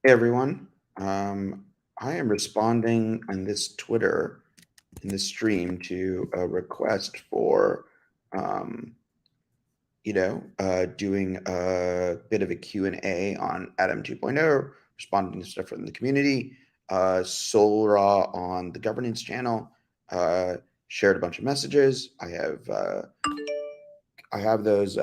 Hey everyone. I am responding on this Twitter in this stream to a request for, um, doing a bit of a Q&A on Atom 2.0, responding to stuff from the community. Solra on the governance channel uh, shared a bunch of messages. I have those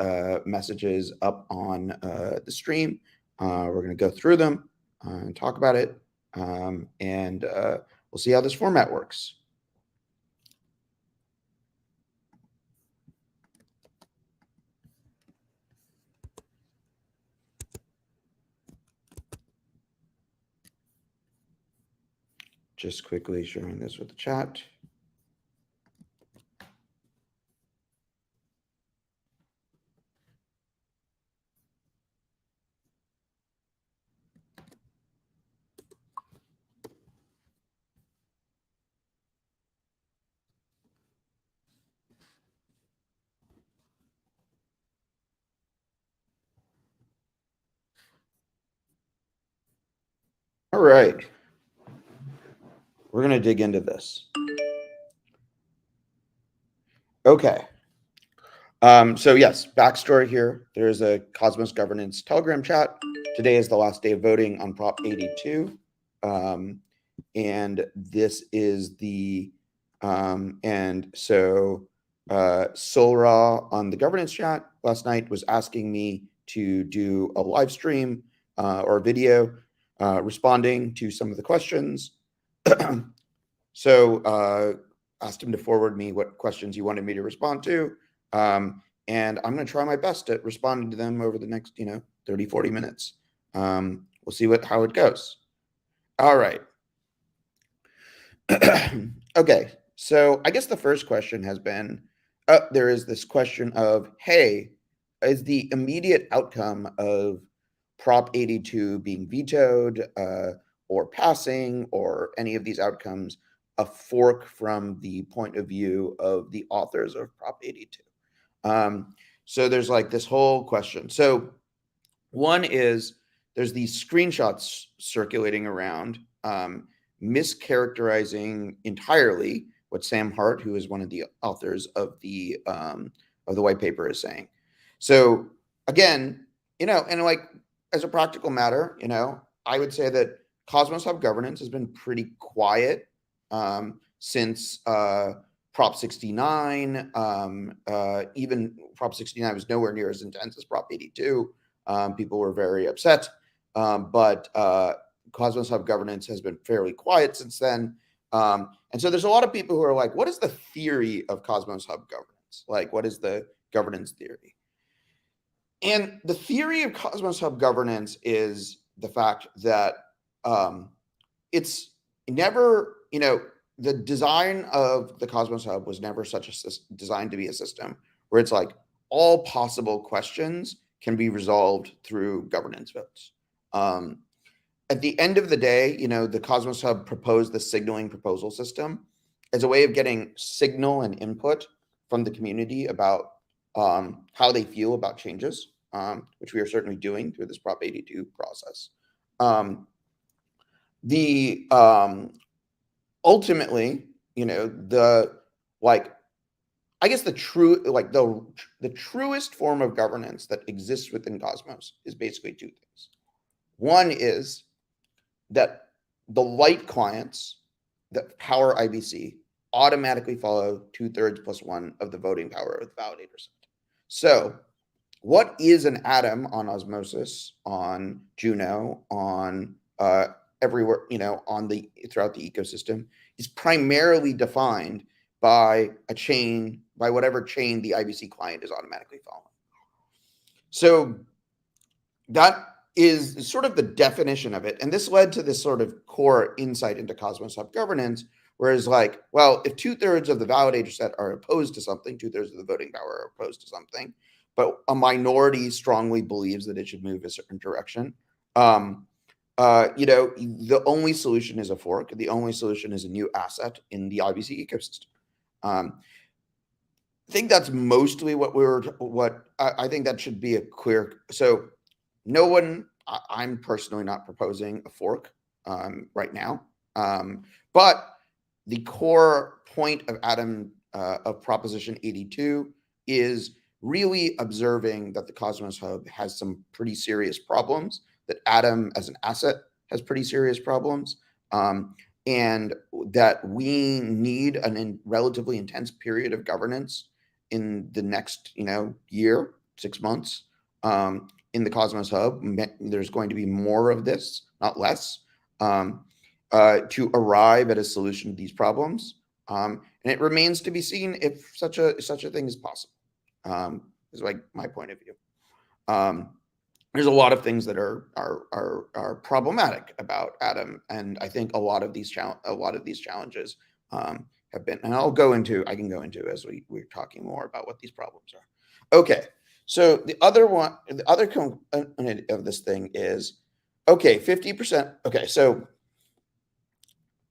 messages up on the stream. We're going to go through them and talk about it, and we'll see how this format works. Just quickly sharing this with the chat. All right, we're going to dig into this. Okay. So yes, backstory here. There's a Cosmos Governance Telegram chat. Today is the last day of voting on Prop 82. And this is the, and so Solra on the governance chat last night was asking me to do a live stream or a video responding to some of the questions. So asked him to forward me what questions he wanted me to respond to. And I'm going to try my best at responding to them over the next, 30, 40 minutes. We'll see how it goes. All right. Okay. So I guess the first question has been, there is this question of, hey, is the immediate outcome of Prop 82 being vetoed or passing or any of these outcomes a fork from the point of view of the authors of Prop 82? So there's like this whole question. So one is there's these screenshots circulating around, mischaracterizing entirely what Sam Hart, who is one of the authors of the white paper, is saying. So again, and like as a practical matter, I would say that Cosmos Hub governance has been pretty quiet since Prop 69. Even Prop 69 was nowhere near as intense as Prop 82. People were very upset, but Cosmos Hub governance has been fairly quiet since then. And so there's a lot of people who are like, what is the theory of Cosmos Hub governance? Like, what is the governance theory? And the theory of Cosmos Hub governance is the fact that it's never, the design of the Cosmos Hub was never such a designed to be a system where it's like all possible questions can be resolved through governance votes. At the end of the day, the Cosmos Hub proposed the signaling proposal system as a way of getting signal and input from the community about how they feel about changes, which we are certainly doing through this Prop 82 process. The ultimately, the like, I guess the truest form of governance that exists within Cosmos is basically two things. One is that the light clients that power IBC automatically follow 2/3 plus one of the voting power of the validator set. So, what is an atom on Osmosis, on Juno, on everywhere, on the throughout the ecosystem, is primarily defined by a chain, by whatever chain the IBC client is automatically following. So that is sort of the definition of it. And this led to this sort of core insight into Cosmos Hub governance, whereas like, well, if 2/3 of the validator set are opposed to something, 2/3 of the voting power are opposed to something, but a minority strongly believes that it should move a certain direction. The only solution is a fork. The only solution is a new asset in the IBC ecosystem. I think that's mostly what I think that should be a clear. So no one I'm personally not proposing a fork right now. But the core point of of Proposition 82 is really observing that the Cosmos Hub has some pretty serious problems, that Atom as an asset has pretty serious problems, and that we need relatively intense period of governance in the next, year, 6 months, in the Cosmos Hub. There's going to be more of this, not less, to arrive at a solution to these problems. And it remains to be seen if such a thing is possible. Is like my point of view. There's a lot of things that are problematic about Atom, and I think a lot of these challenges have been. And I can go into as we're talking more about what these problems are. Okay, so the other component of this thing is 50%. Okay, so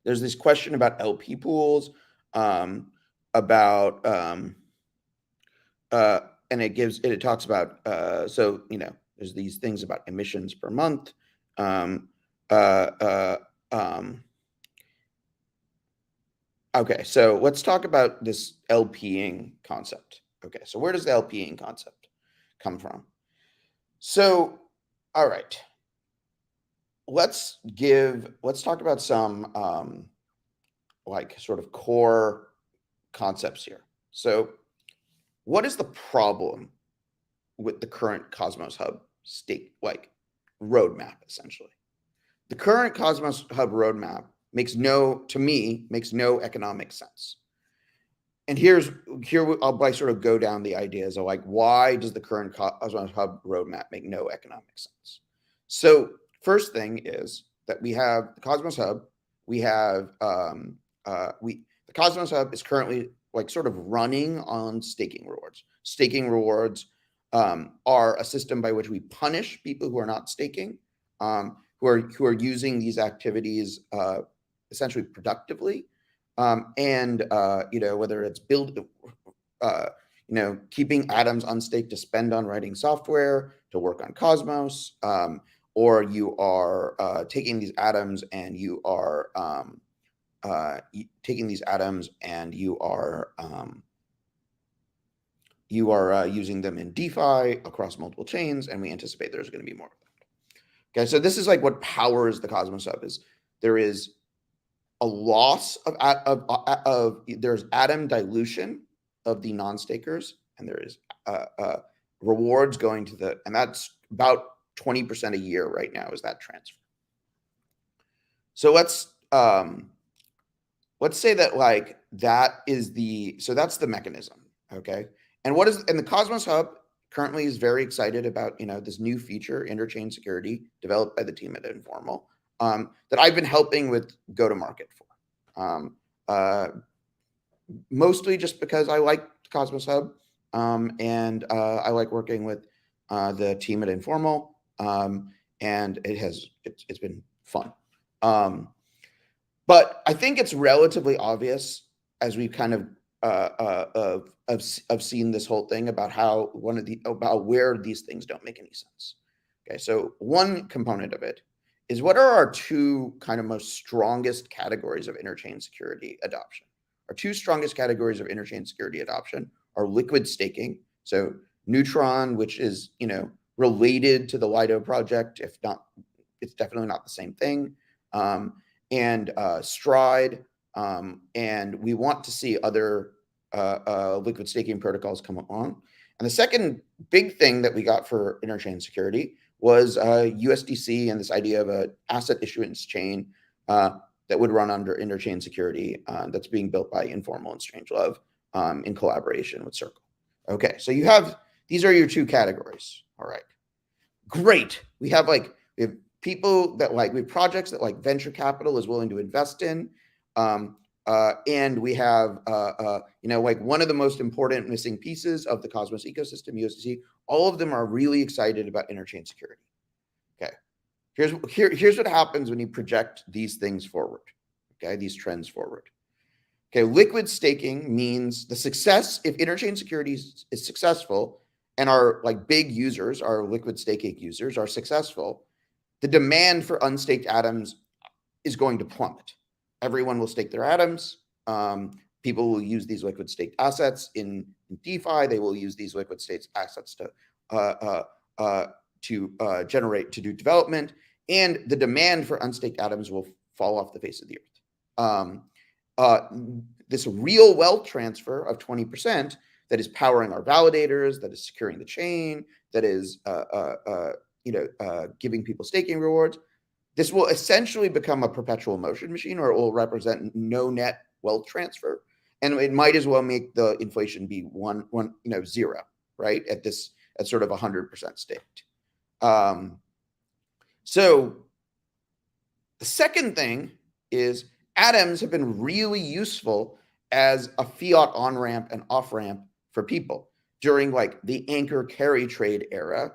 there's this question about LP pools, about and it talks about there's these things about emissions per month. Okay, so let's talk about this LPing concept. Okay, so where does the LPing concept come from? So, all right, let's talk about some sort of core concepts here. So, what is the problem with the current Cosmos Hub roadmap? Essentially, the current Cosmos Hub roadmap makes no economic sense. And here I'll sort of go down the ideas of why does the current Cosmos Hub roadmap make no economic sense? So first thing is that we have the Cosmos Hub. We have the Cosmos Hub is currently sort of running on staking rewards. Staking rewards are a system by which we punish people who are not staking, who are using these activities essentially productively, and whether it's keeping atoms unstaked to spend on writing software, to work on Cosmos, or you are taking these atoms and you are using them in DeFi across multiple chains, and we anticipate there's going to be more of that. Okay, so this is what powers the Cosmos Hub. Is there is a loss of there's atom dilution of the non-stakers, and there is rewards going to and that's about 20% a year right now is that transfer. So let's say that that's the mechanism. Okay, and the Cosmos Hub currently is very excited about this new feature, interchain security, developed by the team at Informal, that I've been helping with go to market for, mostly just because I like Cosmos Hub, and I like working with the team at Informal, and it's been fun. But I think it's relatively obvious, as we've kind of seen this whole thing about where these things don't make any sense. Okay, so one component of it is what are our two kind of most strongest categories of interchain security adoption? Our two strongest categories of interchain security adoption are liquid staking. So Neutron, which is related to the Lido project, if not, it's definitely not the same thing, and Stride, and we want to see other liquid staking protocols come along. And the second big thing that we got for interchain security was USDC and this idea of an asset issuance chain that would run under interchain security that's being built by Informal and Strangelove in collaboration with Circle. Okay, so these are your two categories. All right, great. We have people that we have projects that venture capital is willing to invest in. And we have, one of the most important missing pieces of the Cosmos ecosystem, USDC. All of them are really excited about interchain security. Okay, here's what happens when you project these things forward. Okay, these trends forward. Okay, liquid staking means the success. If interchain security is successful, and our big users, our liquid staking users, are successful, the demand for unstaked atoms is going to plummet. Everyone will stake their atoms. People will use these liquid staked assets in DeFi. They will use these liquid staked assets to generate, to do development, and the demand for unstaked atoms will fall off the face of the earth. This real wealth transfer of 20% that is powering our validators, that is securing the chain, that is giving people staking rewards. This will essentially become a perpetual motion machine, or it will represent no net wealth transfer, and it might as well make the inflation be zero, right? At sort of 100% staked. So the second thing is atoms have been really useful as a fiat on-ramp and off-ramp for people during like the anchor carry trade era.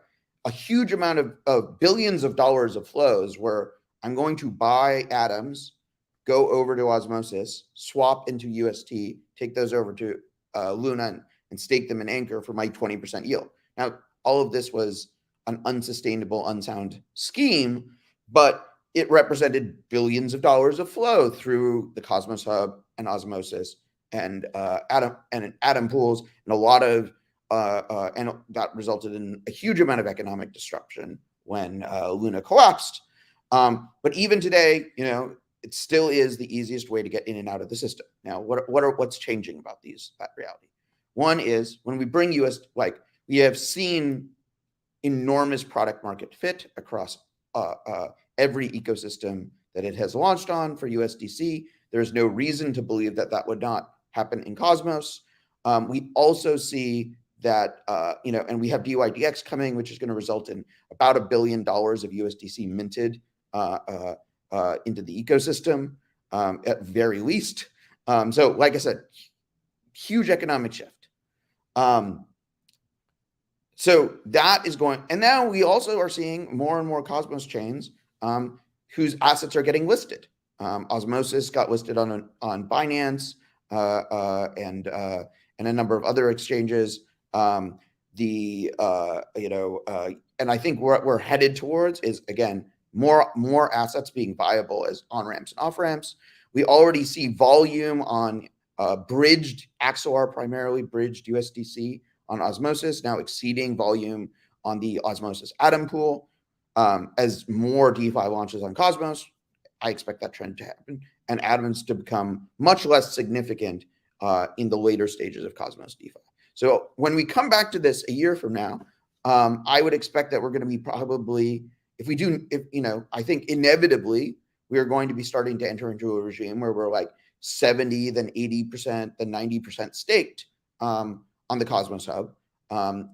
A huge amount of billions of dollars of flows where I'm going to buy atoms, go over to Osmosis, swap into UST, take those over to Luna and stake them in Anchor for my 20% yield. Now, all of this was an unsustainable, unsound scheme, but it represented billions of dollars of flow through the Cosmos Hub and Osmosis and atom pools, and a lot of and that resulted in a huge amount of economic disruption when Luna collapsed. But even today, it still is the easiest way to get in and out of the system. Now, what's changing about that reality? One is when we bring we have seen enormous product market fit across every ecosystem that it has launched on for USDC. There's no reason to believe that would not happen in Cosmos. We also see that, and we have DYDX coming, which is going to result in about $1 billion of USDC minted into the ecosystem at very least. So like I said, huge economic shift. So that is going, and now we also are seeing more and more Cosmos chains whose assets are getting listed. Osmosis got listed on Binance and a number of other exchanges. And I think what we're headed towards is, again, more assets being viable as on ramps and off ramps. We already see volume on bridged Axelar, primarily bridged USDC on Osmosis, now exceeding volume on the Osmosis Atom pool. As more DeFi launches on Cosmos, I expect that trend to happen and atoms to become much less significant in the later stages of Cosmos DeFi. So when we come back to this a year from now, I would expect that we're going to be probably, I think inevitably we are going to be starting to enter into a regime where we're like 70, then 80%, then 90% staked on the Cosmos Hub. We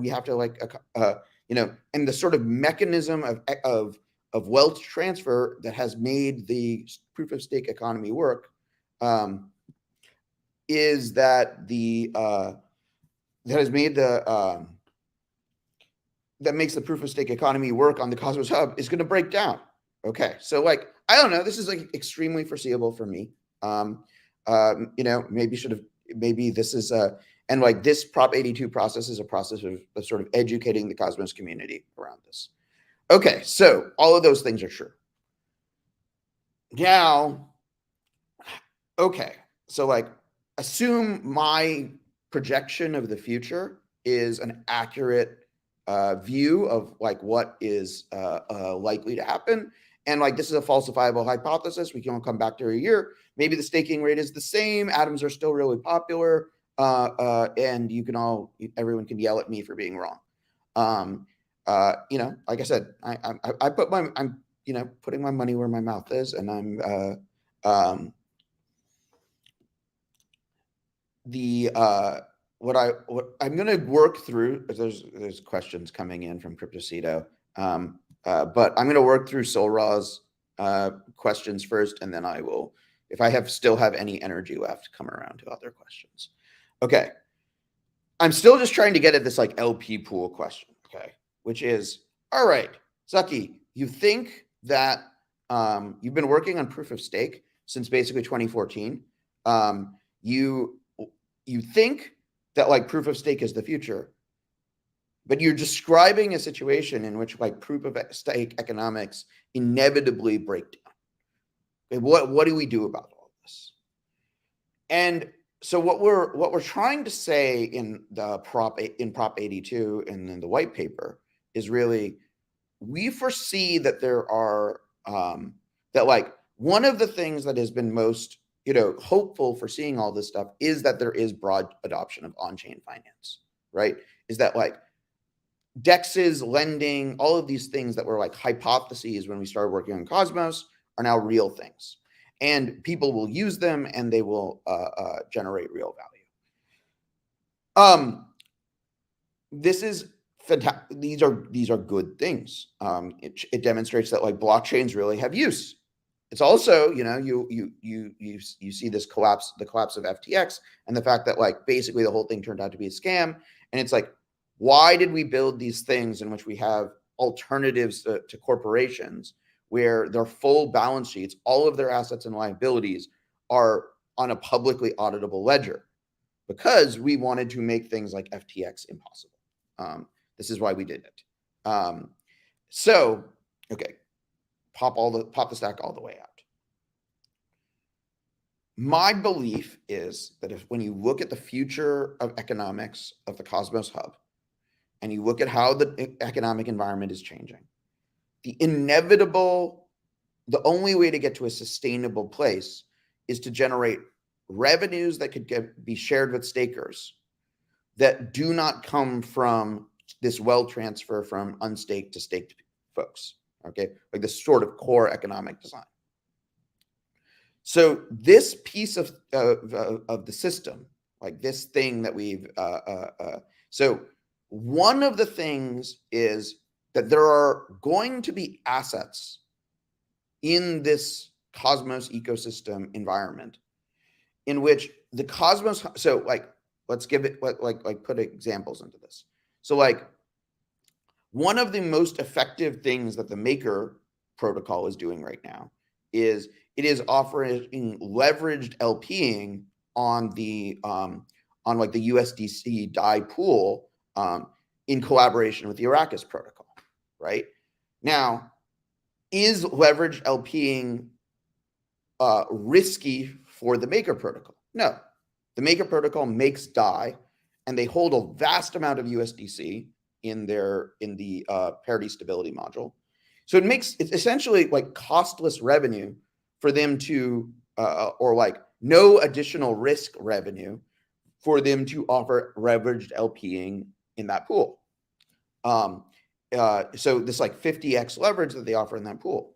have to and the sort of mechanism of wealth transfer that has made the proof of stake economy work is that that makes the proof of stake economy work on the Cosmos Hub is going to break down. Okay, so I don't know. This is extremely foreseeable for me. Maybe this is and this Prop 82 process is a process of sort of educating the Cosmos community around this. Okay, so all of those things are true. Now, okay, so assume my projection of the future is an accurate view of what is likely to happen. And this is a falsifiable hypothesis. We can come back to a year. Maybe the staking rate is the same. Atoms are still really popular. And everyone can yell at me for being wrong. Like I said, I'm putting my money where my mouth is, and I'm what I'm going to work through. There's questions coming in from CryptoCito, but I'm going to work through Solraw's questions first, and then I will, if I still have any energy left, come around to other questions. Okay, I'm still just trying to get at this LP pool question. Okay, which is, all right, Zaki, you think that you've been working on proof of stake since basically 2014. You think that proof of stake is the future. but you're describing a situation in which like proof of stake economics inevitably break down. Okay, what do we do about all this? And so what we're trying to say in the Prop 82 and in the white paper is really, we foresee that there are that like one of the things that has been most hopeful for seeing all this stuff is that there is broad adoption of on-chain finance, right? Is that like DEXs, lending, all of these things that were like hypotheses when we started working on Cosmos are now real things, and people will use them and they will generate real value. This is fantastic. These are good things. It demonstrates that like blockchains really have use. It's also, you see this collapse, the collapse of FTX, and the fact that like basically the whole thing turned out to be a scam. And it's like, why did we build these things in which we have alternatives to corporations where their full balance sheets, all of their assets and liabilities are on a publicly auditable ledger? Because we wanted to make things like FTX impossible. This is why we did it. So, okay, pop the stack all the way out. My belief is that when you look at the future of economics of the Cosmos Hub, and you look at how the economic environment is changing, the only way to get to a sustainable place is to generate revenues that could be shared with stakers that do not come from this wealth transfer from unstaked to staked folks, okay? Like this sort of core economic design. So this piece of the system, like this thing that we've, so one of the things is that there are going to be assets in this Cosmos ecosystem environment in which the Cosmos, so like, let's give it, like put examples into this. So like one of the most effective things that the Maker protocol is doing right now is it is offering leveraged LPing on the on like the USDC DAI pool in collaboration with the Arrakis protocol, right? Now, is leveraged LPing risky for the Maker protocol? No. The Maker protocol makes DAI, and they hold a vast amount of USDC in the parity stability module. So it's essentially like costless revenue for them to, or like no additional risk revenue for them to offer leveraged LPing in that pool. So this like 50x leverage that they offer in that pool.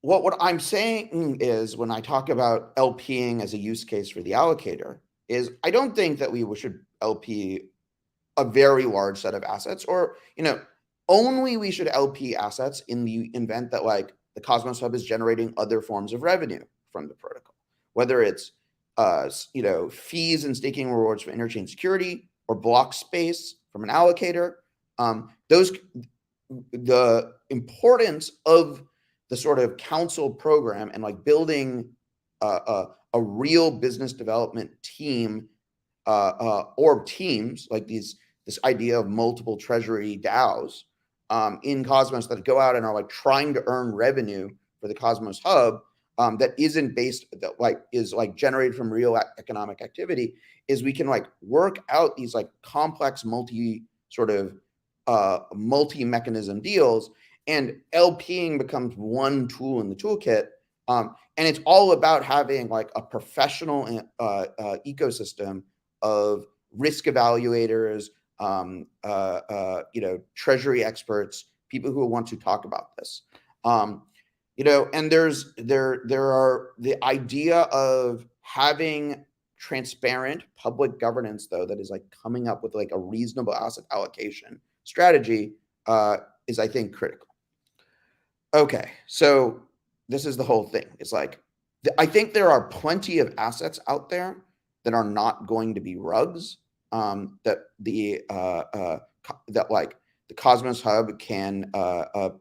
What I'm saying is, when I talk about LPing as a use case for the allocator, is I don't think that we should LP a very large set of assets, or only we should LP assets in the event that like the Cosmos Hub is generating other forms of revenue from the protocol, whether it's fees and staking rewards for interchain security or block space from an allocator. The importance of the sort of council program and like building a real business development team or teams like this idea of multiple treasury DAOs in Cosmos that go out and are like trying to earn revenue for the Cosmos Hub that isn't based, that like is like generated from real economic activity, is we can like work out these like complex multi-mechanism deals, and LPing becomes one tool in the toolkit. And it's all about having like a professional ecosystem of risk evaluators, treasury experts, people who want to talk about this. And there are the idea of having transparent public governance, though, that is like coming up with like a reasonable asset allocation strategy is, I think, critical. Okay, so this is the whole thing. It's like, I think there are plenty of assets out there that are not going to be rugs, that like the Cosmos Hub can, or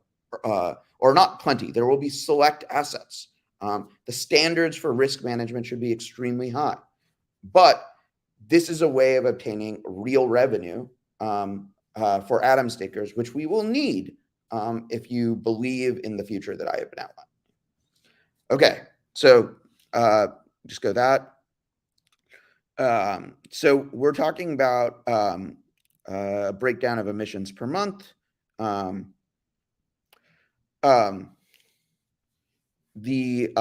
not plenty. There will be select assets. The standards for risk management should be extremely high, but this is a way of obtaining real revenue for atom stakers, which we will need if you believe in the future that I have been outlining. Okay, so just go that. So we're talking about breakdown of emissions per month. The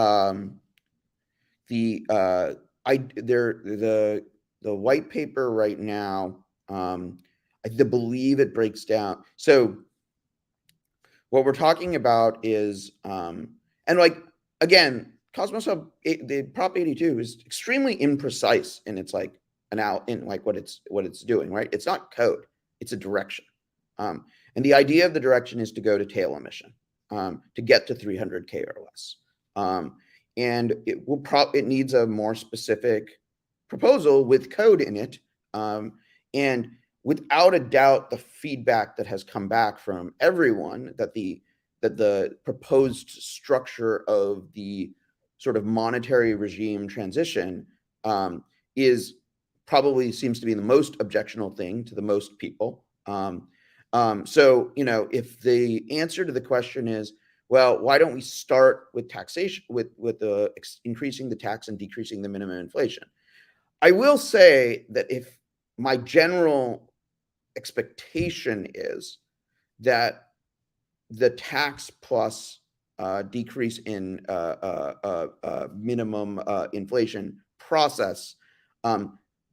white paper right now, I believe it breaks down. So what we're talking about is, and like, again, Cosmos Hub, the Prop 82 is extremely imprecise in its like in like what it's doing, right? It's not code, it's a direction. And the idea of the direction is to go to tail emission, to get to 300K or less. And it needs a more specific proposal with code in it. And without a doubt, the feedback that has come back from everyone that the proposed structure of the sort of monetary regime transition is probably seems to be the most objectionable thing to the most people. So, if the answer to the question is, well, why don't we start with taxation, with increasing the tax and decreasing the minimum inflation? I will say that if my general expectation is that the tax plus decrease in minimum inflation process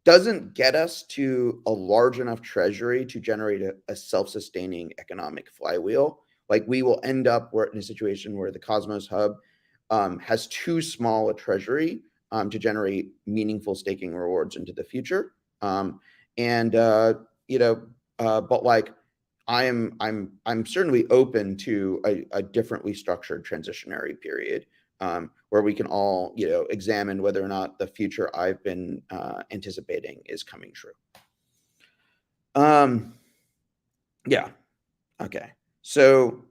doesn't get us to a large enough treasury to generate a self-sustaining economic flywheel. Like, we will end up in a situation where the Cosmos Hub has too small a treasury to generate meaningful staking rewards into the future. But like, I'm certainly open to a differently structured transitionary period where we can all, examine whether or not the future I've been anticipating is coming true. Yeah. Okay. So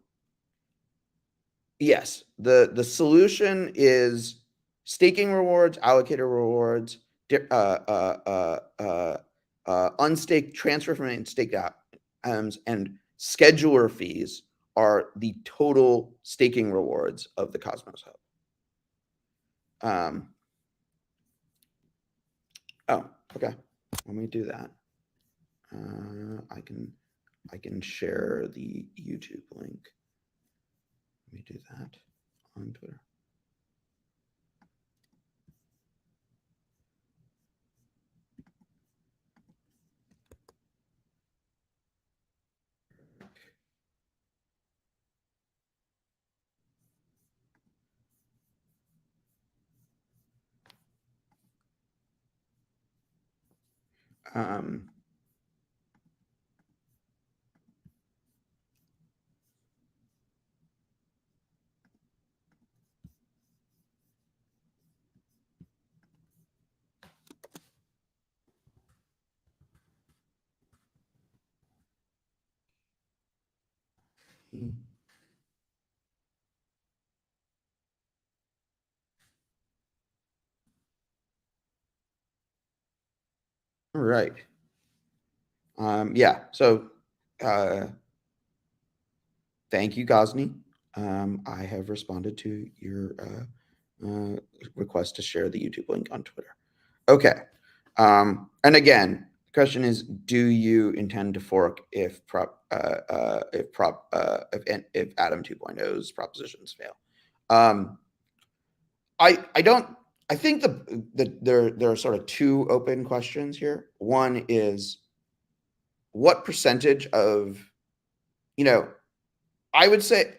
yes, the solution is staking rewards, allocator rewards, unstaked transfer from unstaked atoms, and scheduler fees are the total staking rewards of the Cosmos Hub. Oh, okay. Let me do that. I can share the YouTube link. Let me do that on Twitter. All right. Yeah. So, thank you, Ghazni. I have responded to your request to share the YouTube link on Twitter. Okay. And again, the question is, do you intend to fork if Atom 2.0's propositions fail? I don't. I think there are sort of two open questions here. One is, what percentage of, I would say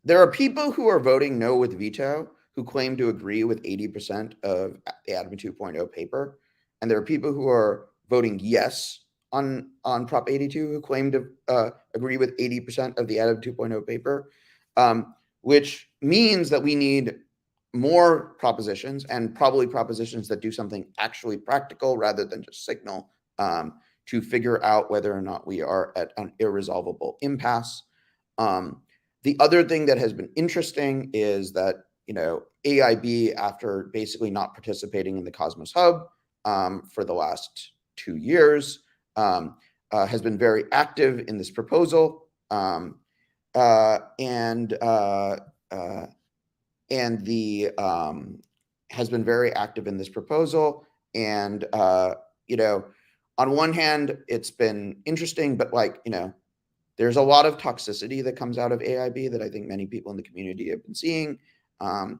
there are people who are voting no with veto who claim to agree with 80% of the Atom 2.0 paper, and there are people who are voting yes on Prop 82 who claim to agree with 80% of the Atom 2.0 paper, which means that we need more propositions, and probably propositions that do something actually practical rather than just signal, to figure out whether or not we are at an irresolvable impasse. The other thing that has been interesting is that, AIB, after basically not participating in the Cosmos Hub, for the last 2 years, has been very active in this proposal, and the has been very active in this proposal. And on one hand, it's been interesting, but there's a lot of toxicity that comes out of AIB that I think many people in the community have been seeing. And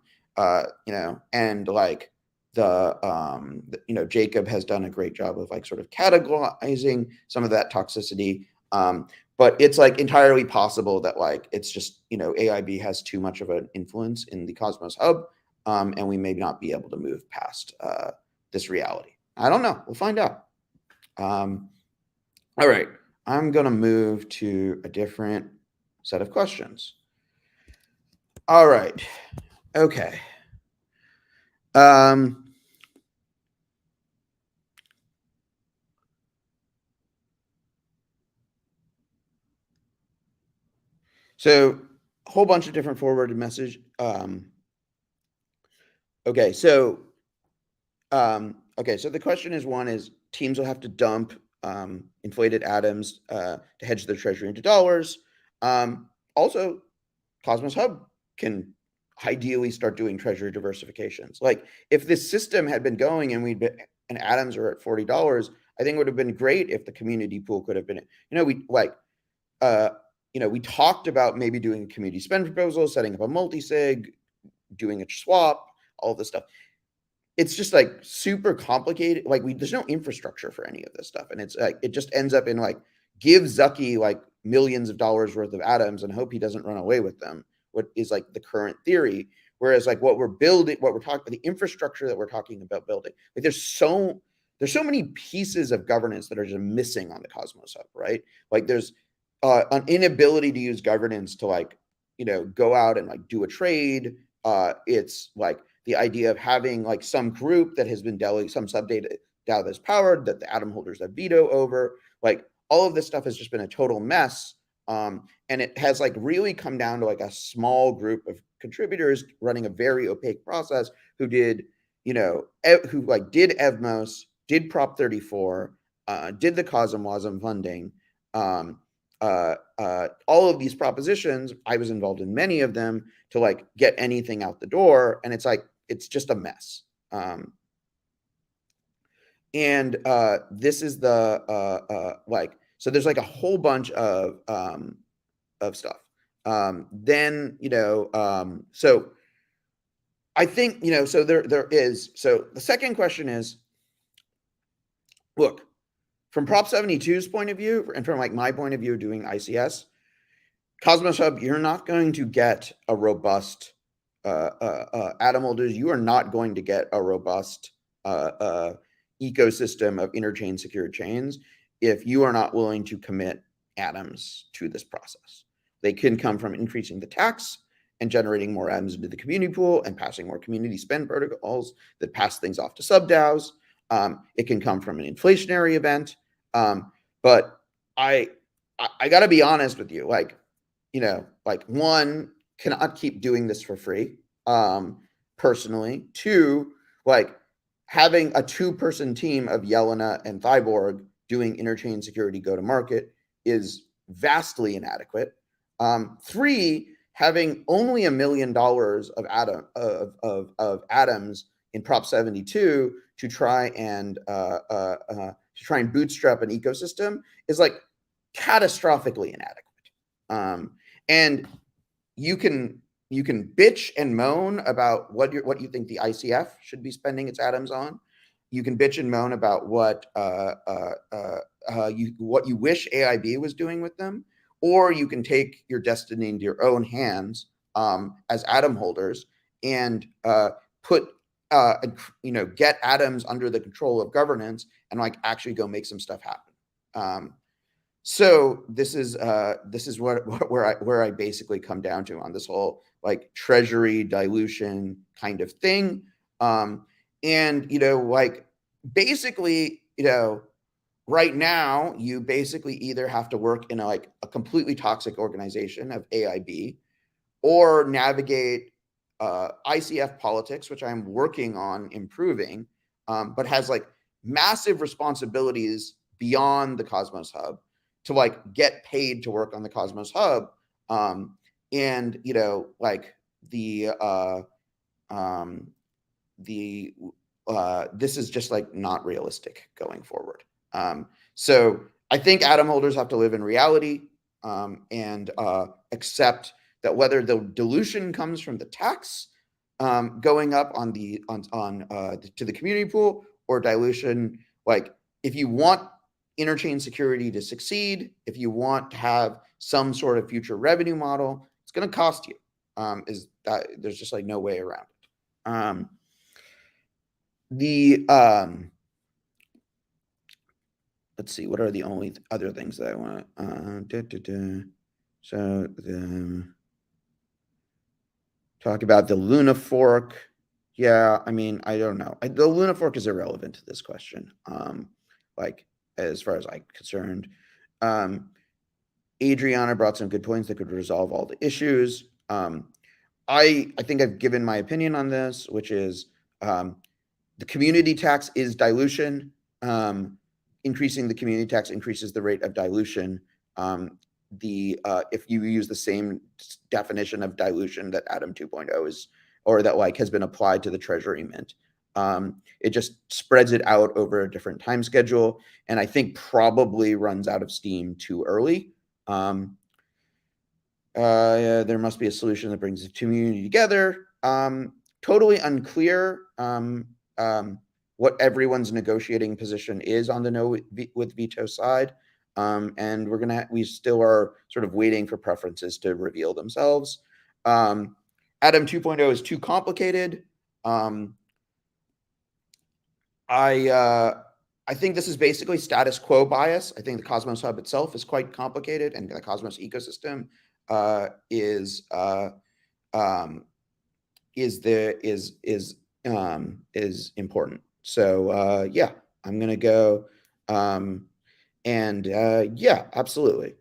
Jacob has done a great job of sort of categorizing some of that toxicity. But it's entirely possible that it's just, AIB has too much of an influence in the Cosmos Hub, and we may not be able to move past this reality. I don't know. We'll find out. All right. I'm going to move to a different set of questions. All right. Okay. So a whole bunch of different forwarded message. Okay. So the question is, one is teams will have to dump inflated atoms to hedge their treasury into dollars. Also, Cosmos Hub can ideally start doing treasury diversifications. If this system had been going and atoms are at $40, I think it would have been great if the community pool could have been, we talked about maybe doing a community spend proposal, setting up a multi-sig, doing a swap, all this stuff. It's just super complicated. There's no infrastructure for any of this stuff. And it's it just ends up in give Zucky millions of dollars worth of atoms and hope he doesn't run away with them. What is the current theory. Whereas what we're building, what we're talking, the infrastructure that we're talking about building, there's so many pieces of governance that are just missing on the Cosmos Hub, right? There's an inability to use governance to go out and do a trade. It's the idea of having some group that has been some subdata DAO that's powered, that the atom holders have veto over. All of this stuff has just been a total mess. And it has really come down to a small group of contributors running a very opaque process who did, did Evmos, did Prop 34, did the COSM-WASM funding, all of these propositions. I was involved in many of them to get anything out the door. And it's just a mess. And this is the so there's a whole bunch of stuff. Then so I think so there is. So the second question is, look, from Prop 72's point of view, and from my point of view doing ICS, Cosmos Hub, you're not going to get a robust atom holders. You are not going to get a robust ecosystem of interchain secured chains if you are not willing to commit atoms to this process. They can come from increasing the tax and generating more atoms into the community pool and passing more community spend protocols that pass things off to sub-DAOs. It can come from an inflationary event. But I got to be honest with you. One, cannot keep doing this for free. Personally. Two, having a 2-person team of Yelena and Thyborg doing interchain security go-to-market is vastly inadequate. 3, having only $1 million of atoms in Prop 72 to try and bootstrap an ecosystem is catastrophically inadequate. And you can bitch and moan about what you think the ICF should be spending its atoms on. You can bitch and moan about what you wish AIB was doing with them, or you can take your destiny into your own hands as atom holders and get atoms under the control of governance and actually go make some stuff happen. So this is where I basically come down to on this whole treasury dilution kind of thing. And basically, right now you basically either have to work in a completely toxic organization of AIB, or navigate ICF politics, which I'm working on improving, but has massive responsibilities beyond the Cosmos Hub to like get paid to work on the Cosmos Hub. And you know, like the this is just like not realistic going forward. So I think atom holders have to live in reality, and accept that whether the dilution comes from the tax going up on the to the community pool, or dilution, like if you want interchain security to succeed, if you want to have some sort of future revenue model, it's going to cost you. Is that there's just like no way around it. Let's see, what are the only other things that I want so talk about the Luna fork. Yeah, I mean, I don't know. The Luna fork is irrelevant to this question. Like as far as I'm concerned, Adriana brought some good points that could resolve all the issues. I think I've given my opinion on this, which is the community tax is dilution. Increasing the community tax increases the rate of dilution. If you use the same definition of dilution that Atom 2.0 is, or that like has been applied to the Treasury Mint, it just spreads it out over a different time schedule, and I think probably runs out of steam too early. There must be a solution that brings the community together. Totally unclear what everyone's negotiating position is on the no with veto side. And we still are sort of waiting for preferences to reveal themselves. Atom 2.0 is too complicated. I think this is basically status quo bias. I think the Cosmos Hub itself is quite complicated, and the Cosmos ecosystem is important. So yeah, I'm gonna go, yeah, absolutely.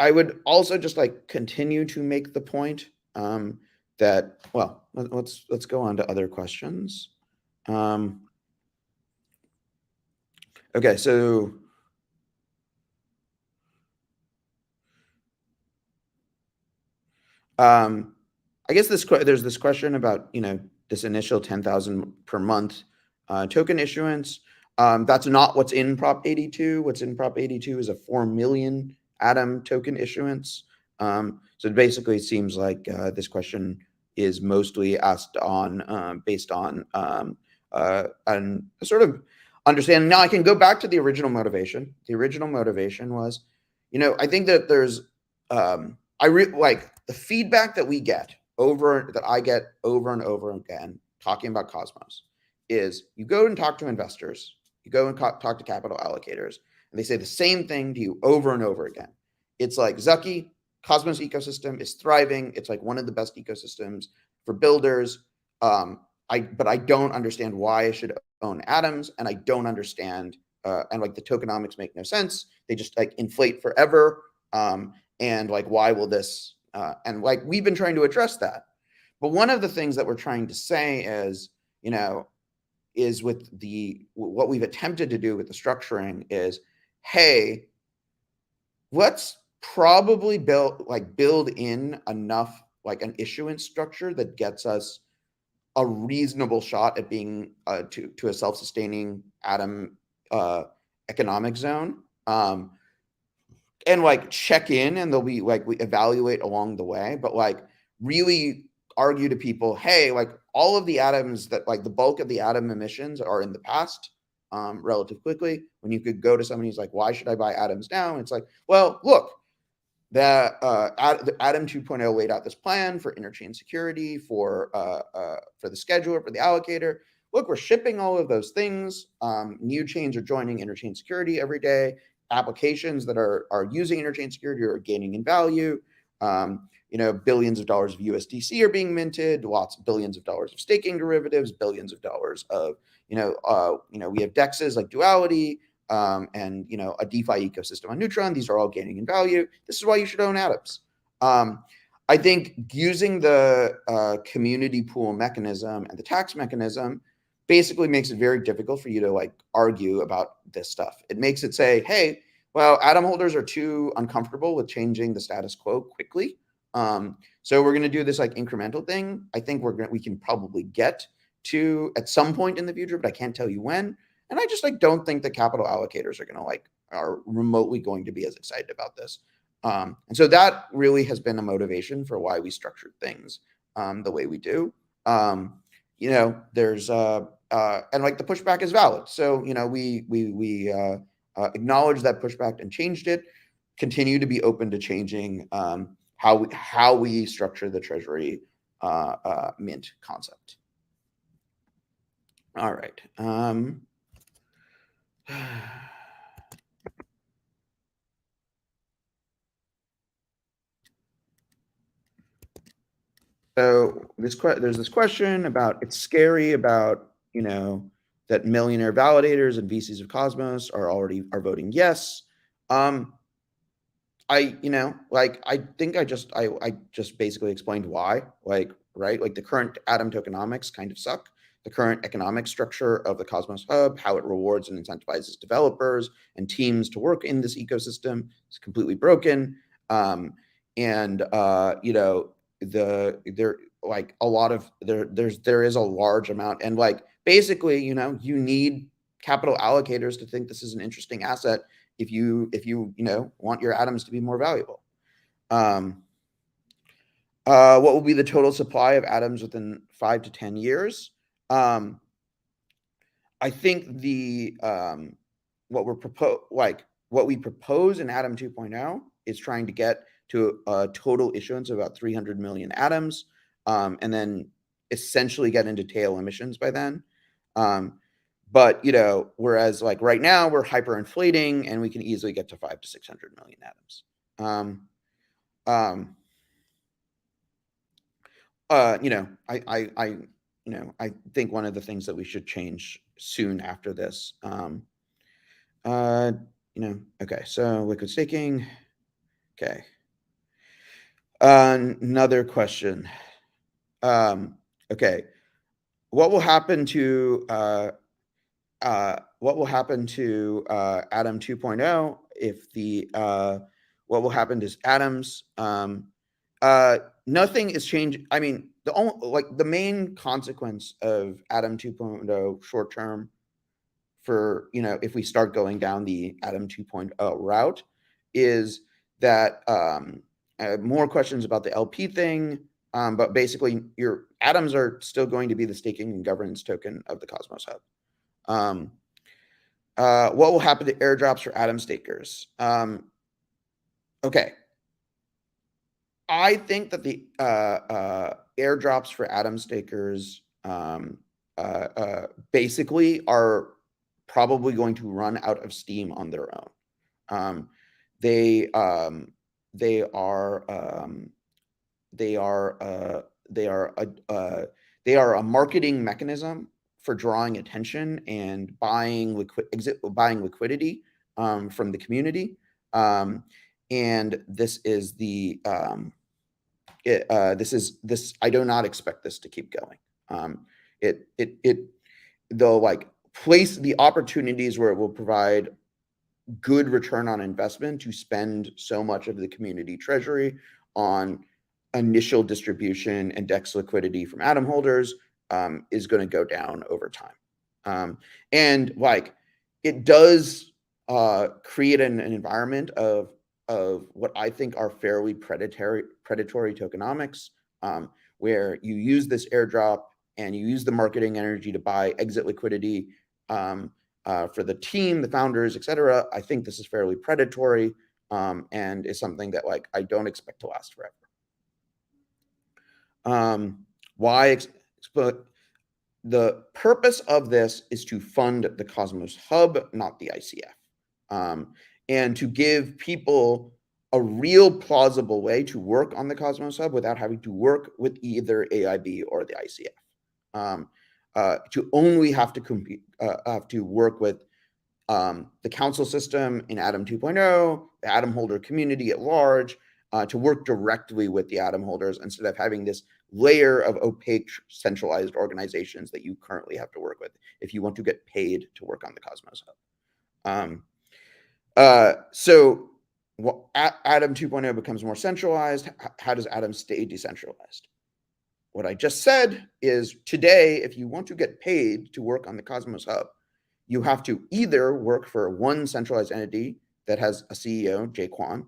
I would also just like continue to make the point that, well, let's go on to other questions. Okay, so I guess there's this question about, you know, this initial 10,000 per month token issuance. That's not what's in Prop 82. What's in Prop 82 is a 4 million Atom token issuance. So it basically seems like this question is mostly asked on based on sort of understanding. Now I can go back to the original motivation. The original motivation was, you know, I think that there's like the feedback that I get over and over again talking about Cosmos is you go and talk to investors, you go and talk to capital allocators, and they say the same thing to you over and over again. It's like, Zucky, Cosmos ecosystem is thriving. It's like one of the best ecosystems for builders. But I don't understand why I should own atoms, and I don't understand, and like the tokenomics make no sense. They just like inflate forever. And like, why will this, and like, we've been trying to address that. But one of the things that we're trying to say is, you know, is with what we've attempted to do with the structuring is, hey, let's probably build in enough like an issuance structure that gets us a reasonable shot at being to a self-sustaining Atom economic zone. And like check in, and they'll be like, we evaluate along the way, but like really argue to people, hey, like all of the atoms that like the bulk of the Atom emissions are in the past relative quickly, when you could go to somebody who's like, why should I buy atoms now? And it's like, well, look, the Atom 2.0 laid out this plan for interchain security, for the scheduler, for the allocator. Look, we're shipping all of those things. New chains are joining interchain security every day. Applications that are using interchain security are gaining in value. You know, billions of dollars of USDC are being minted, billions of dollars of staking derivatives, billions of dollars of, we have DEXs like Duality, and, you know, a DeFi ecosystem on Neutron. These are all gaining in value. This is why you should own atoms. I think using the community pool mechanism and the tax mechanism basically makes it very difficult for you to like argue about this stuff. It makes it say, hey, well, atom holders are too uncomfortable with changing the status quo quickly. So we're going to do this like incremental thing. I think we can probably get to at some point in the future, but I can't tell you when. And I just like don't think the capital allocators are remotely going to be as excited about this. And so that really has been a motivation for why we structured things the way we do. There's and like the pushback is valid. So we acknowledge that pushback and changed it. Continue to be open to changing how we structure the Treasury mint concept. All right. So there's this question about it's scary about that millionaire validators and VCs of Cosmos are voting yes. I think I just basically explained why. Right, like the current atom tokenomics kind of suck. The current economic structure of the Cosmos Hub, how it rewards and incentivizes developers and teams to work in this ecosystem, is completely broken. There is a large amount, and like basically you need capital allocators to think this is an interesting asset if you want your atoms to be more valuable. What will be the total supply of atoms within 5 to 10 years? I think what we propose in Atom 2.0 is trying to get to a total issuance of about 300 million atoms, and then essentially get into tail emissions by then. But whereas like right now we're hyperinflating and we can easily get to 5 to 600 million atoms. I think one of the things that we should change soon after this. Okay, so liquid staking. Okay. Another question. Okay. What will happen to Atom 2.0 if what will happen to atoms? Nothing is changing. I mean, the main consequence of Atom 2.0 short term for if we start going down the Atom 2.0 route is that more questions about the LP thing. But basically, your atoms are still going to be the staking and governance token of the Cosmos Hub. What will happen to airdrops for atom stakers? Okay. I think that the airdrops for atom stakers basically are probably going to run out of steam on their own. They are a marketing mechanism for drawing attention and buying liquidity from the community. And this is I do not expect this to keep going. They'll like place the opportunities where it will provide good return on investment to spend so much of the community treasury on initial distribution and DEX liquidity from atom holders is going to go down over time. And like it does create an environment of what I think are fairly predatory tokenomics, where you use this airdrop and you use the marketing energy to buy exit liquidity for the team, the founders, etc. I think this is fairly predatory and is something that like I don't expect to last forever. The purpose of this is to fund the Cosmos Hub, not the ICF, and to give people a real plausible way to work on the Cosmos Hub without having to work with either AIB or the ICF. To only have to work with the council system in Atom 2.0, the Atom holder community at large, to work directly with the atom holders instead of having this layer of opaque centralized organizations that you currently have to work with if you want to get paid to work on the Cosmos Hub. So Atom 2.0 becomes more centralized. How does Atom stay decentralized? What I just said is today, if you want to get paid to work on the Cosmos Hub, you have to either work for one centralized entity that has a CEO, Jae Kwon,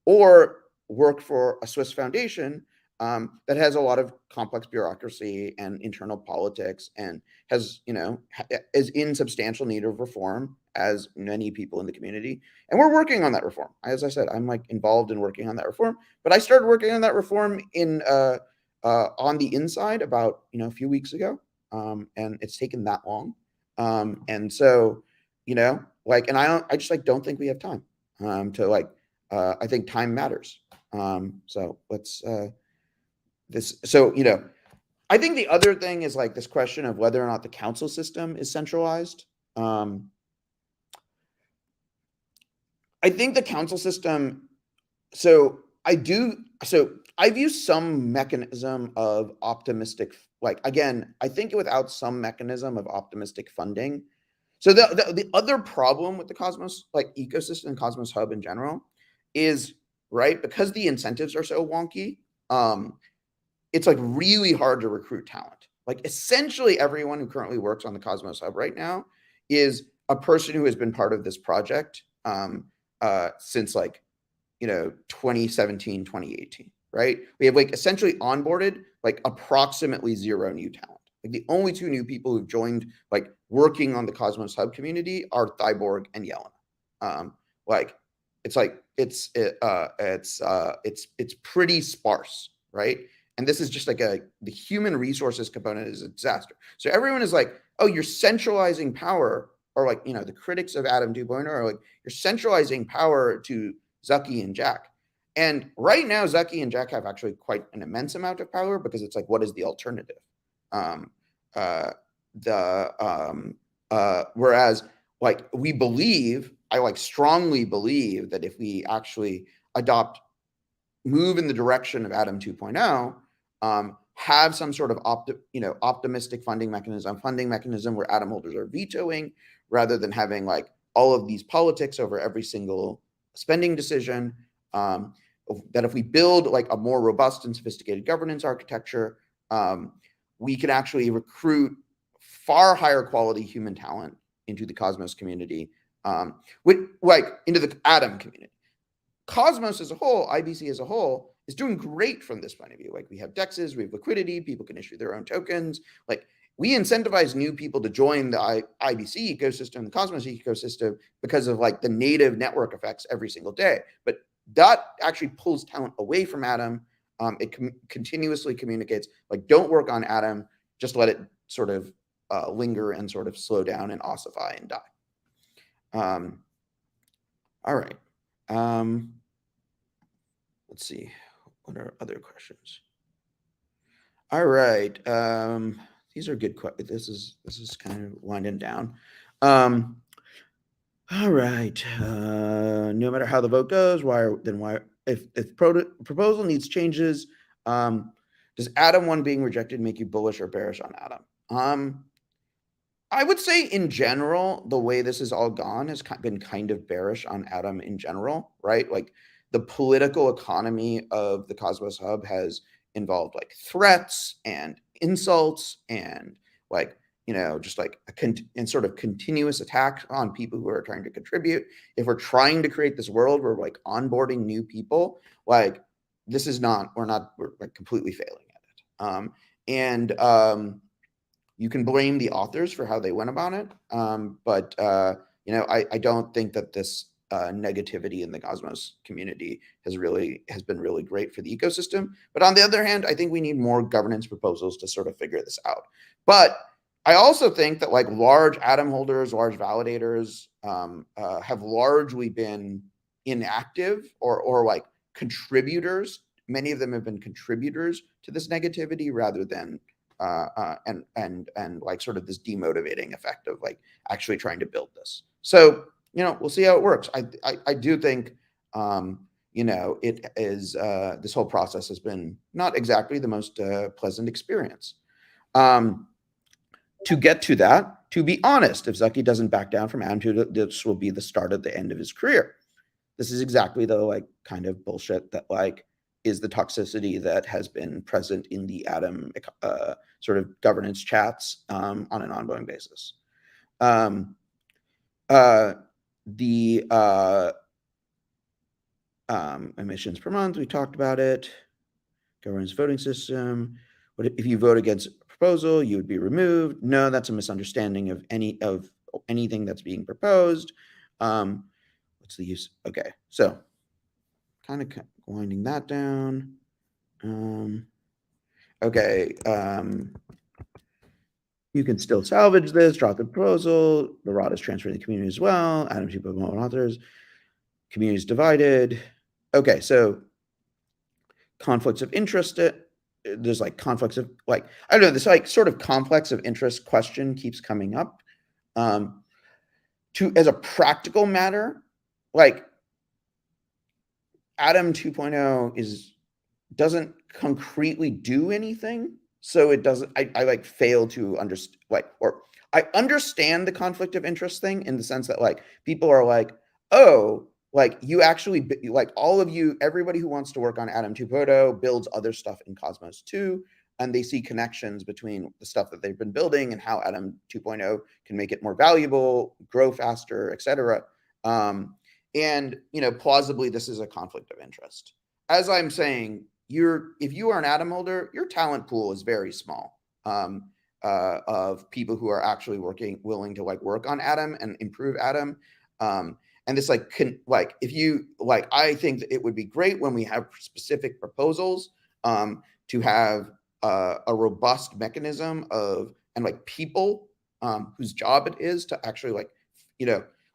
or work for a Swiss foundation that has a lot of complex bureaucracy and internal politics and has, is in substantial need of reform, as many people in the community. And we're working on that reform. As I said, I'm like involved in working on that reform, but I started working on that reform on the inside about, a few weeks ago. And it's taken that long. And so, and I just like, don't think we have time to like, I think time matters. So let's, I think the other thing is like this question of whether or not the council system is centralized. I think the council system, I view some mechanism of optimistic, like, again, I think without some mechanism of optimistic funding. So the other problem with the Cosmos, like ecosystem, Cosmos Hub in general, is, right, because the incentives are so wonky, it's like really hard to recruit talent. Like essentially everyone who currently works on the Cosmos Hub right now is a person who has been part of this project since like, 2017, 2018, right? We have like essentially onboarded like approximately zero new talent. Like the only two new people who've joined like working on the Cosmos Hub community are Thyborg and Yelena. It's pretty sparse, right? And this is just like the human resources component is a disaster. So everyone is like, oh, you're centralizing power, or like, the critics of Atom 2.0 are like, you're centralizing power to Zucky and Jack. And right now, Zucky and Jack have actually quite an immense amount of power because it's like, what is the alternative? Whereas like I like strongly believe that if we actually move in the direction of Atom 2.0, have some sort of optimistic funding mechanism where atom holders are vetoing rather than having like all of these politics over every single spending decision. That if we build like a more robust and sophisticated governance architecture, we can actually recruit far higher quality human talent into the Cosmos community, into the Atom community. Cosmos as a whole, IBC as a whole, is doing great from this point of view. Like we have DEXs, we have liquidity, people can issue their own tokens. Like we incentivize new people to join the IBC ecosystem, the Cosmos ecosystem, because of like the native network effects every single day. But that actually pulls talent away from Atom. It continuously communicates like, don't work on Atom, just let it sort of linger and sort of slow down and ossify and die. All right. Let's see. What are other questions? All right. These are good questions. This is kind of winding down. All right. No matter how the vote goes, if proposal needs changes, does Atom 1 being rejected make you bullish or bearish on Atom? I would say in general, the way this has all gone has been kind of bearish on Atom in general, right? Like the political economy of the Cosmos Hub has involved like threats and insults and like, just like and sort of continuous attack on people who are trying to contribute. If we're trying to create this world where like onboarding new people, like this is we're like completely failing at it. You can blame the authors for how they went about it. But I don't think that this negativity in the Cosmos community has been really great for the ecosystem. But on the other hand, I think we need more governance proposals to sort of figure this out. But I also think that like large Atom holders, large validators have largely been inactive or like contributors. Many of them have been contributors to this negativity rather than and like sort of this demotivating effect of like actually trying to build this. So, we'll see how it works. I do think, it is this whole process has been not exactly the most pleasant experience. To get to that, to be honest, if Zucky doesn't back down from Atom 2, this will be the start of the end of his career. This is exactly the kind of bullshit that is the toxicity that has been present in the Atom sort of governance chats on an ongoing basis. The emissions per month, we talked about it. Governance voting system. What if you vote against a proposal, you would be removed? No, that's a misunderstanding of anything that's being proposed. What's the use? Okay, so kind of winding that down. Okay, you can still salvage this, drop the proposal. The ROT is transferred to the community as well. Atom 2 authors. Community is divided. Okay, so conflicts of interest. There's conflicts of I don't know, this sort of conflicts of interest question keeps coming up. As a practical matter, Atom 2.0 doesn't concretely do anything. So it doesn't, I fail to understand, or I understand the conflict of interest thing in the sense that people are oh, you actually, all of you, everybody who wants to work on Atom 2.0 builds other stuff in Cosmos 2, and they see connections between the stuff that they've been building and how Atom 2.0 can make it more valuable, grow faster, etc. And plausibly, this is a conflict of interest. As I'm saying, if you are an Atom holder, your talent pool is very small of people who are actually willing to work on Atom and improve Atom. And this if you I think that it would be great when we have specific proposals to have a robust mechanism and people whose job it is to actually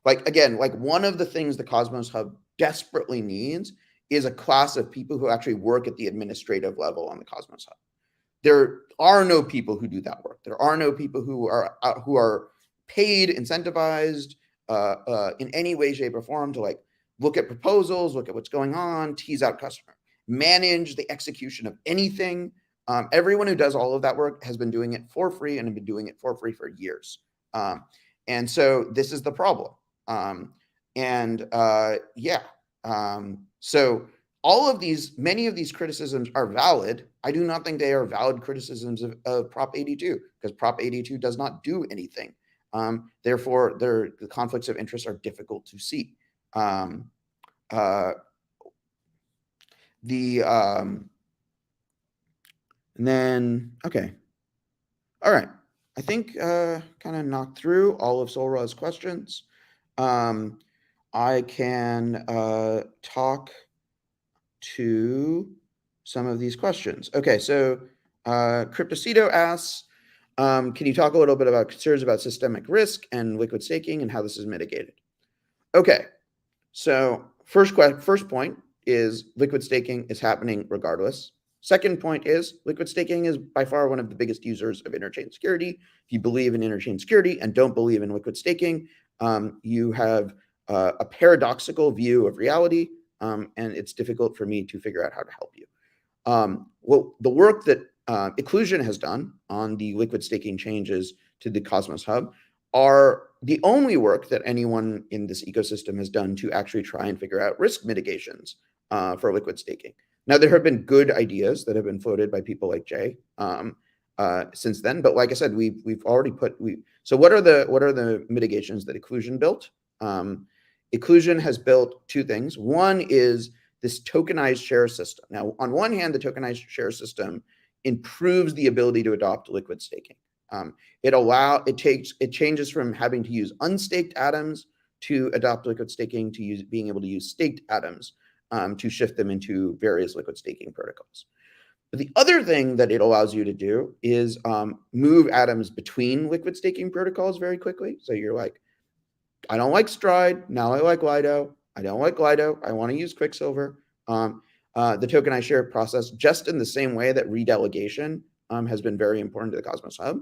again, one of the things the Cosmos Hub desperately needs is a class of people who actually work at the administrative level on the Cosmos Hub. There are no people who do that work. There are no people who are paid, incentivized in any way, shape, or form to look at proposals, look at what's going on, tease out customer, manage the execution of anything. Everyone who does all of that work has been doing it for free and have been doing it for free for years. And so this is the problem. So many of these criticisms are valid. I do not think they are valid criticisms of Prop 82 because Prop 82 does not do anything. Therefore, the conflicts of interest are difficult to see. And then, okay. All right. I think kind of knocked through all of Solra's questions. I can talk to some of these questions. Okay, so Cryptocito asks, can you talk a little bit about concerns about systemic risk and liquid staking and how this is mitigated? Okay, so first point is liquid staking is happening regardless. Second point is liquid staking is by far one of the biggest users of interchain security. If you believe in interchain security and don't believe in liquid staking, you have a paradoxical view of reality, and it's difficult for me to figure out how to help you. Well, the work that Iqlusion has done on the liquid staking changes to the Cosmos Hub are the only work that anyone in this ecosystem has done to actually try and figure out risk mitigations for liquid staking. Now, there have been good ideas that have been floated by people like Jay since then, but like I said, we've already so what are the mitigations that Iqlusion built? Iqlusion has built two things. One is this tokenized share system. Now, on one hand, the tokenized share system improves the ability to adopt liquid staking. It changes from having to use unstaked atoms to adopt liquid staking to being able to use staked atoms to shift them into various liquid staking protocols. But the other thing that it allows you to do is move atoms between liquid staking protocols very quickly. So you're like, I don't like Stride. Now I like Lido. I don't like Lido. I want to use Quicksilver. The tokenized share process, just in the same way that redelegation has been very important to the Cosmos Hub.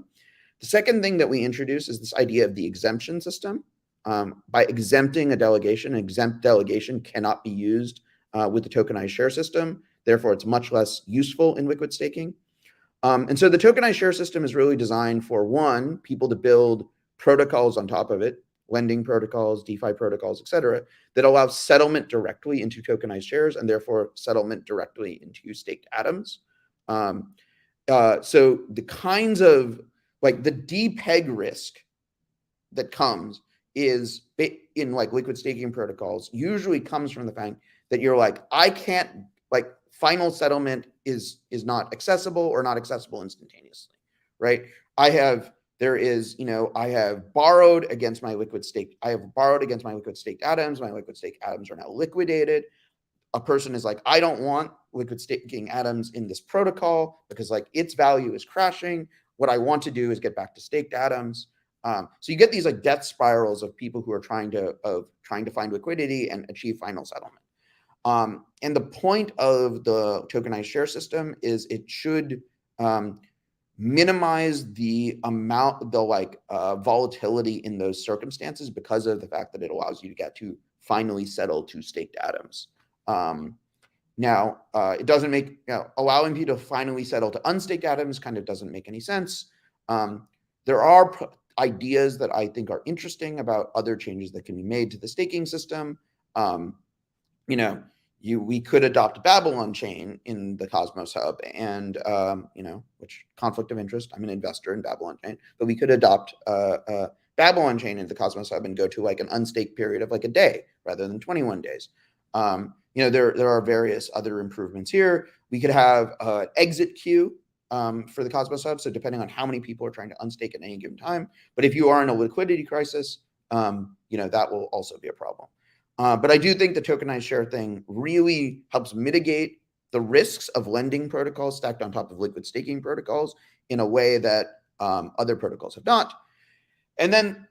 The second thing that we introduce is this idea of the exemption system. By exempting a delegation, an exempt delegation cannot be used with the tokenized share system. Therefore, it's much less useful in liquid staking. And so the tokenized share system is really designed for, one, people to build protocols on top of it, lending protocols, DeFi protocols, et cetera, that allow settlement directly into tokenized shares and therefore settlement directly into staked atoms. So the kinds of, like, the depeg risk that comes is in like liquid staking protocols usually comes from the fact that you're like, I can't, like, final settlement is not accessible or not accessible instantaneously, right? I have borrowed against my liquid staked, I have borrowed against my liquid staked atoms. My liquid staked atoms are now liquidated. A person is like, I don't want liquid staking atoms in this protocol because, like, its value is crashing. What I want to do is get back to staked atoms. So you get these like death spirals of people who are trying to find liquidity and achieve final settlement. And the point of the tokenized share system is it should minimize the amount, volatility in those circumstances because of the fact that it allows you to get to finally settle to staked atoms. Now, it doesn't make, allowing people to finally settle to unstaked atoms kind of doesn't make any sense. There are ideas that I think are interesting about other changes that can be made to the staking system. We could adopt Babylon chain in the Cosmos Hub, and which conflict of interest. I'm an investor in Babylon chain, but we could adopt Babylon chain into the Cosmos Hub and go to like an unstaked period of like a day rather than 21 days. There are various other improvements here. We could have an exit queue for the Cosmos Hub. So depending on how many people are trying to unstake at any given time, but if you are in a liquidity crisis, that will also be a problem. But I do think the tokenized share thing really helps mitigate the risks of lending protocols stacked on top of liquid staking protocols in a way that other protocols have not. And then,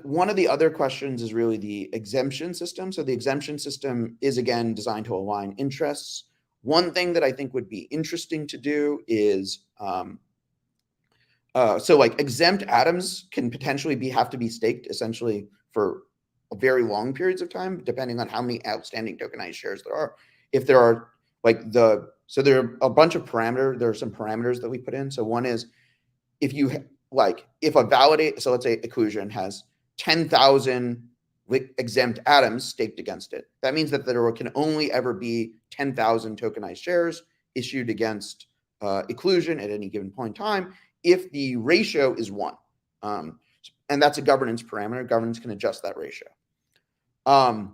one of the other questions is really the exemption system. So the exemption system is, again, designed to align interests. One thing that I think would be interesting to do is, exempt atoms can potentially have to be staked essentially for very long periods of time, depending on how many outstanding tokenized shares there are. If there are there are a bunch of parameters. There are some parameters that we put in. So one is if a validate, so let's say Occlusion has 10,000 exempt atoms staked against it. That means that there can only ever be 10,000 tokenized shares issued against Occlusion at any given point in time if the ratio is 1. And that's a governance parameter. Governance can adjust that ratio. And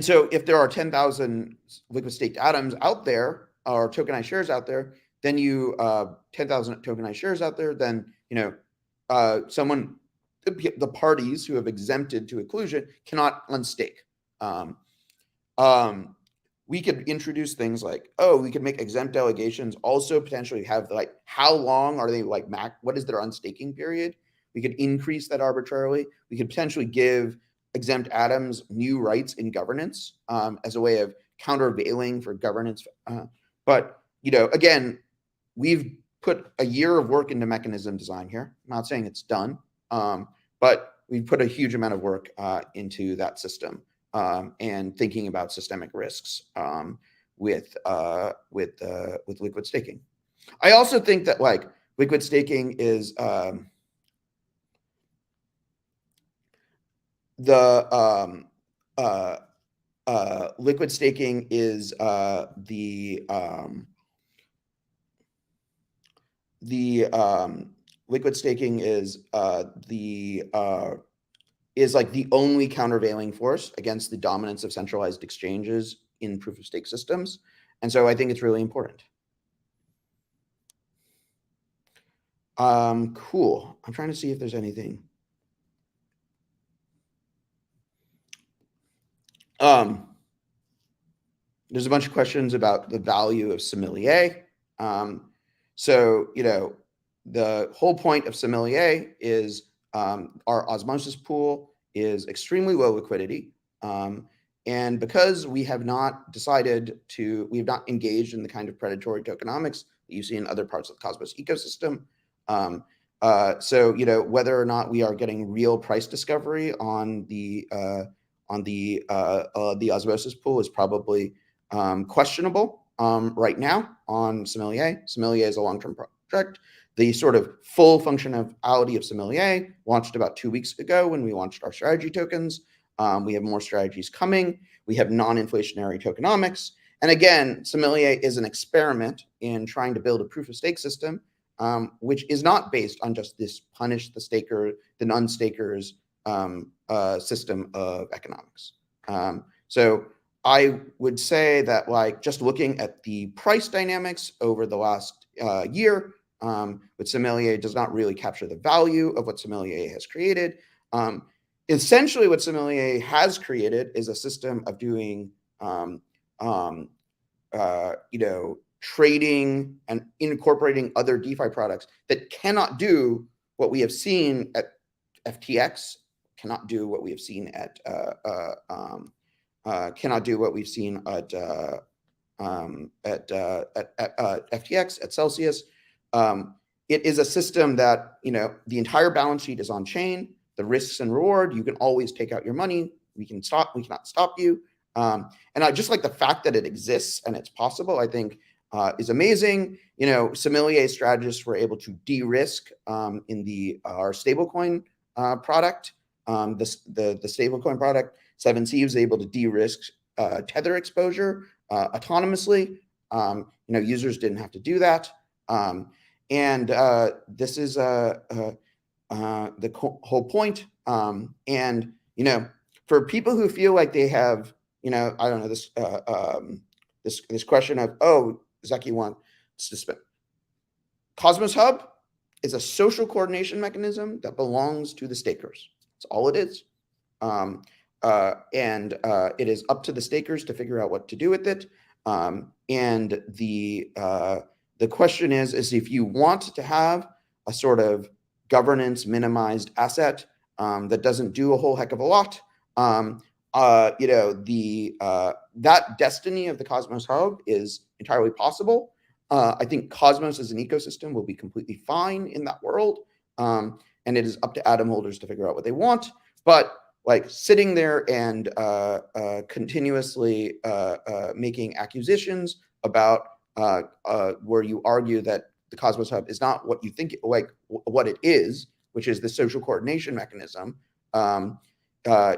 so if there are 10,000 liquid staked atoms out there or tokenized shares out there, then 10,000 tokenized shares out there, then, the parties who have exempted to Occlusion cannot unstake. We could introduce things like, we could make exempt delegations also potentially have like, how long are they what is their unstaking period? We could increase that arbitrarily. We could potentially give exempt atoms new rights in governance as a way of countervailing for governance. But again, we've put a year of work into mechanism design here. I'm not saying it's done, but we've put a huge amount of work into that system and thinking about systemic risks with liquid staking. I also think that liquid staking is liquid staking is liquid staking is like the only countervailing force against the dominance of centralized exchanges in proof of stake systems. And so I think it's really important. Cool. I'm trying to see if there's anything. There's a bunch of questions about the value of Sommelier. So, the whole point of Sommelier is our osmosis pool is extremely low liquidity. And because we have not engaged in the kind of predatory tokenomics that you see in other parts of the Cosmos ecosystem. So, whether or not we are getting real price discovery on the osmosis pool is probably questionable right now on Sommelier. Sommelier is a long-term project. The sort of full functionality of Sommelier launched about 2 weeks ago when we launched our strategy tokens. We have more strategies coming. We have non-inflationary tokenomics. And again, Sommelier is an experiment in trying to build a proof of stake system, which is not based on just this punish the non-stakers system of economics. So I would say that, like, just looking at the price dynamics over the last year, but Sommelier does not really capture the value of what Sommelier has created. Essentially, what Sommelier has created is a system of doing, trading and incorporating other DeFi products that cannot do what we have seen at FTX, cannot do what we have seen at FTX, at Celsius. It is a system that, the entire balance sheet is on chain. The risks and reward, you can always take out your money. We cannot stop you. And I just like the fact that it exists and it's possible, I think, is amazing. Sommelier strategists were able to de-risk in our stablecoin product. The stablecoin product, 7C, was able to de-risk Tether exposure autonomously. Users didn't have to do that. And this is the whole point. And for people who feel like they have, I don't know, this question of, Zeki wants to spend. Cosmos Hub is a social coordination mechanism that belongs to the stakers. That's all it is. And it is up to the stakers to figure out what to do with it. And the question is if you want to have a sort of governance minimized asset that doesn't do a whole heck of a lot, that destiny of the Cosmos Hub is entirely possible. I think Cosmos as an ecosystem will be completely fine in that world. And it is up to Atom holders to figure out what they want. But like sitting there and continuously making accusations about where you argue that the Cosmos Hub is not what you think, what it is, which is the social coordination mechanism,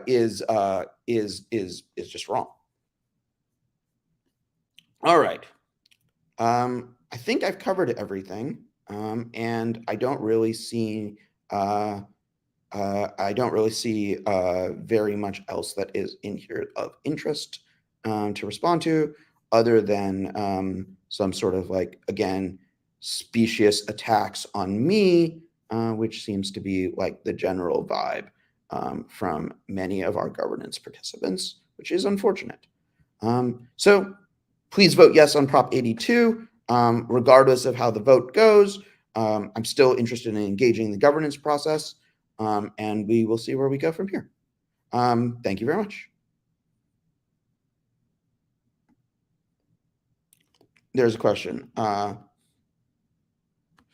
is just wrong. All right. I think I've covered everything, and I don't really see very much else that is in here of interest to respond to, other than some sort of again, specious attacks on me, which seems to be like the general vibe from many of our governance participants, which is unfortunate. So please vote yes on Prop 82, regardless of how the vote goes. I'm still interested in engaging the governance process, and we will see where we go from here. Thank you very much. There's a question.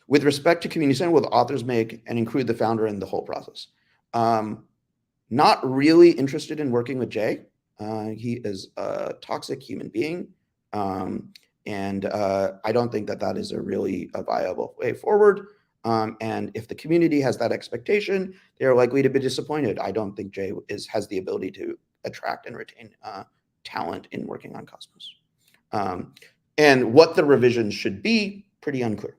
With respect to community center, will the authors make and include the founder in the whole process? Not really interested in working with Jay. He is a toxic human being. And I don't think that is a really viable way forward. And if the community has that expectation, they're likely to be disappointed. I don't think Jay has the ability to attract and retain talent in working on Cosmos. And what the revisions should be, pretty unclear.